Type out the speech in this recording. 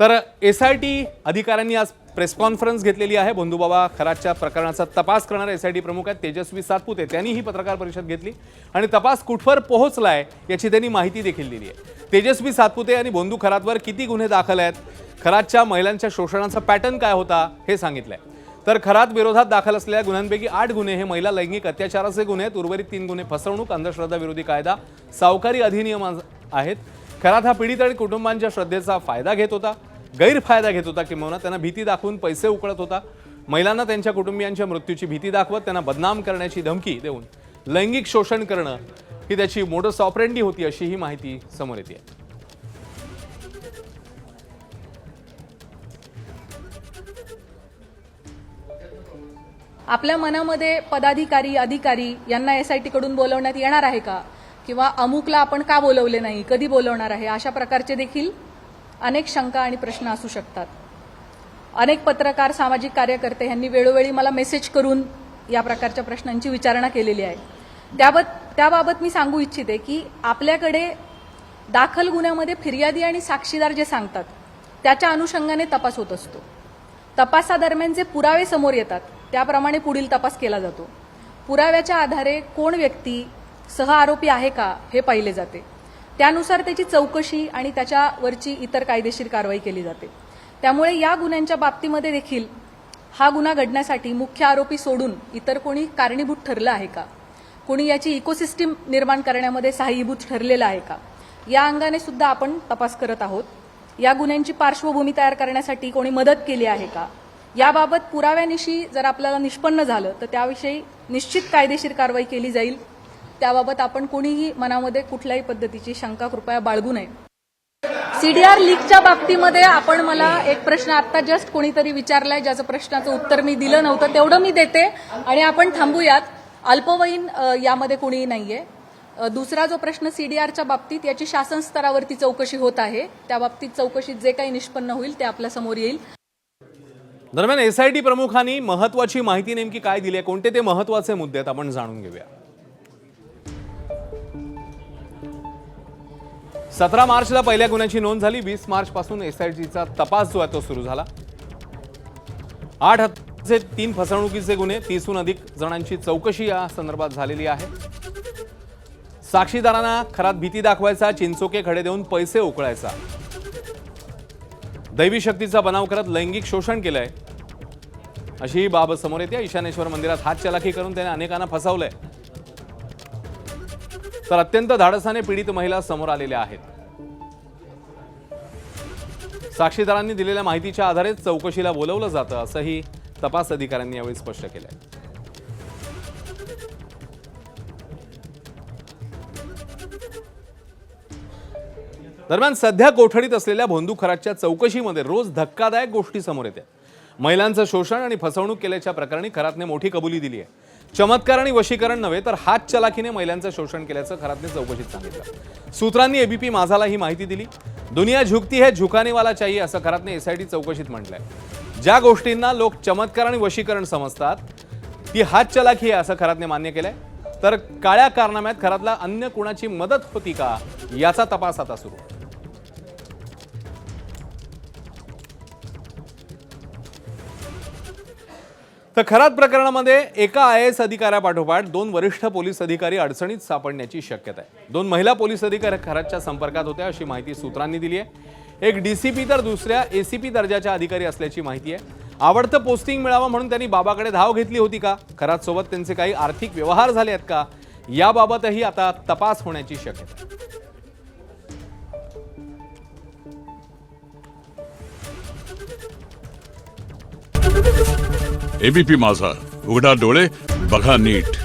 तर एसआयटी अधिकाऱ्यांनी आज प्रेस कॉन्फरन्स घेतलेली आहे। भोंदूबाबा खरातच्या प्रकरणाचा तपास करणारे एसआयटी प्रमुख आहेत तेजस्वी सातपुते, त्यांनी ही पत्रकार परिषद घेतली आणि तपास कुठवर पोहोचलाय याची त्यांनी माहिती देखील दिली आहे। तेजस्वी सातपुते यांनी भोंदू खरातवर किती गुन्हे दाखल आहेत, खरातच्या महिलांच्या शोषणाचा पॅटर्न काय होता हे सांगितलंय। तर खरात विरोधात दाखल असलेल्या गुन्ह्यांपैकी 8 गुन्हे हे महिला लैंगिक अत्याचाराचे गुन्हे आहेत, उर्वरित 3 गुन्हे फसवणूक, अंधश्रद्धा विरोधी कायदा, सावकारी अधिनियम आहेत। खरात हा पीडित आणि कुटुंबांच्या श्रद्धेचा फायदा घेत होता, गैरफायदा घेत होता, किंवा त्यांना भीती दाखवून पैसे उकळत होता। महिलांना त्यांच्या कुटुंबियांच्या मृत्यूची भीती दाखवत त्यांना बदनाम करण्याची धमकी देऊन लैंगिक शोषण करणं ही त्याची मोडस ऑपरेंडी होती, अशी ही माहिती समोर येते। आपल्या मनामध्ये पदाधिकारी अधिकारी यांना एसआयटी कडून बोलवण्यात येणार आहे का, किंवा अमुकला आपण का बोलवले नाही, कधी बोलवणार आहे, अशा प्रकारचे देखील अनेक शंका आणि प्रश्न असू शकतात। अनेक पत्रकार, सामाजिक कार्यकर्ते यांनी वेळोवेळी मला मेसेज करून या प्रकारच्या प्रश्नांची विचारणा केलेली आहे। त्याबाबत मी सांगू इच्छिते की आपल्याकडे दाखल गुन्ह्यामध्ये फिर्यादी आणि साक्षीदार जे सांगतात त्याच्या अनुषंगाने तपास होत असतो। तपासादरम्यान जे पुरावे समोर येतात त्याप्रमाणे पुढील तपास केला जातो। पुराव्याच्या आधारे कोण व्यक्ती सह आरोपी आहे का हे पाहिले जाते, त्यानुसार त्याची चौकशी आणि त्याच्यावरची इतर कायदेशीर कारवाई केली जाते। त्यामुळे या गुन्ह्यांच्या बाबतीमध्ये देखील हा गुन्हा घडण्यासाठी मुख्य आरोपी सोडून इतर कोणी कारणीभूत ठरलं आहे का, कोणी याची इकोसिस्टीम निर्माण करण्यामध्ये सहाय्यभूत ठरलेलं आहे का, या अंगाने सुद्धा आपण तपास करत आहोत। या गुन्ह्यांची पार्श्वभूमी तयार करण्यासाठी कोणी मदत केली आहे का, याबाबत पुराव्यानिशी जर आपल्याला निष्पन्न झालं तर त्याविषयी निश्चित कायदेशीर कारवाई केली जाईल। त्याबाबत आपण कोणीही मनामध्ये कुठल्याही पद्धतीची शंका कृपया बाळगू नये। सीडीआर लीकच्या बाबतीमध्ये आपण मला एक प्रश्न आता जस्ट कोणीतरी विचारलाय, ज्याचं प्रश्नाचं उत्तर मी दिलं नव्हतं, तेवढं मी देते आणि आपण थांबूयात। अल्पवयीन यामध्ये कोणीही नाहीये। दुसरा जो प्रश्न सीडीआरच्या बाबतीत, याची शासन स्तरावरती चौकशी होत आहे, त्या बाबतीत चौकशीत जे काही निष्पन्न होईल ते आपल्या समोर येईल। दरम्यान एसआयटी प्रमुखांनी महत्वाची माहिती नेमकी काय दिली आहे, कोणते ते महत्वाचे मुद्दे आहेत आपण जाणून घेऊया। 17 मार्चला पहिल्या गुन्ह्याची नोंद झाली। 20 मार्च पासून एसआयटीचा तपास जो आहे तो सुरू झाला। 8 हत्येचे 3 फसवणुकीचे गुन्हे, 30हून अधिक जणांची चौकशी या संदर्भात झालेली आहे। साक्षीदारांना खरात भीती दाखवायचा, चिंचोके खडे देऊन पैसे उकळायचा, दैवी शक्तीचा बनाव करत लैंगिक शोषण केलंय, अशी ही बाब समोर येते। ईशानेश्वर मंदिरात हातचलाखी करून त्याने अनेकांना फसवलंय, तर अत्यंत धाडसाने पीडित महिला समोर आलेल्या आहेत। साक्षीदारांनी दिलेल्या माहितीच्या आधारे चौकशीला बोलवलं जातं, असंही तपास अधिकाऱ्यांनी यावेळी स्पष्ट केलंय। दरम्यान सध्या कोठडीत असलेल्या भोंदू खरातच्या चौकशीमध्ये रोज धक्कादायक गोष्टी समोर येतात। महिलांचं शोषण आणि फसवणूक केल्याच्या प्रकरणी खरातने मोठी कबुली दिली आहे। चमत्कार आणि वशीकरण नव्हे तर हातचलाखीने महिलांचं शोषण केल्याचं खरातने चौकशीत सांगितलं। सूत्रांनी एबीपी माझाला ही माहिती दिली। दुनिया झुकती है, झुकाने वाला चाहिए, असं खरातने एसआयटी चौकशीत म्हटलंय। ज्या गोष्टींना लोक चमत्कार आणि वशीकरण समजतात ती हातचलाखी आहे, असं खरातने मान्य केलंय। तर काळ्या कारनाम्यात खरातला अन्य कुणाची मदत होती का, याचा तपास आता सुरू आहे। तर खरात प्रकरणामध्ये एका आयएएस अधिकाऱ्यापाठोपाठ 2 वरिष्ठ पोलीस अधिकारी अडचणीत सापडण्याची शक्यता आहे। 2 महिला पोलीस अधिकारी खरातच्या संपर्कात होत्या, अशी माहिती सूत्रांनी दिली आहे। एक डीसीपी तर दुसऱ्या एसीपी दर्जाच्या अधिकारी असल्याची माहिती आहे। आवडतं पोस्टिंग मिळावं म्हणून त्यांनी बाबाकडे धाव घेतली होती का, खरात सोबत त्यांचे काही आर्थिक व्यवहार झाले आहेत का, याबाबतही आता तपास होण्याची शक्यता आहे। एबीपी माझा, उघडा डोळे बघा नीट।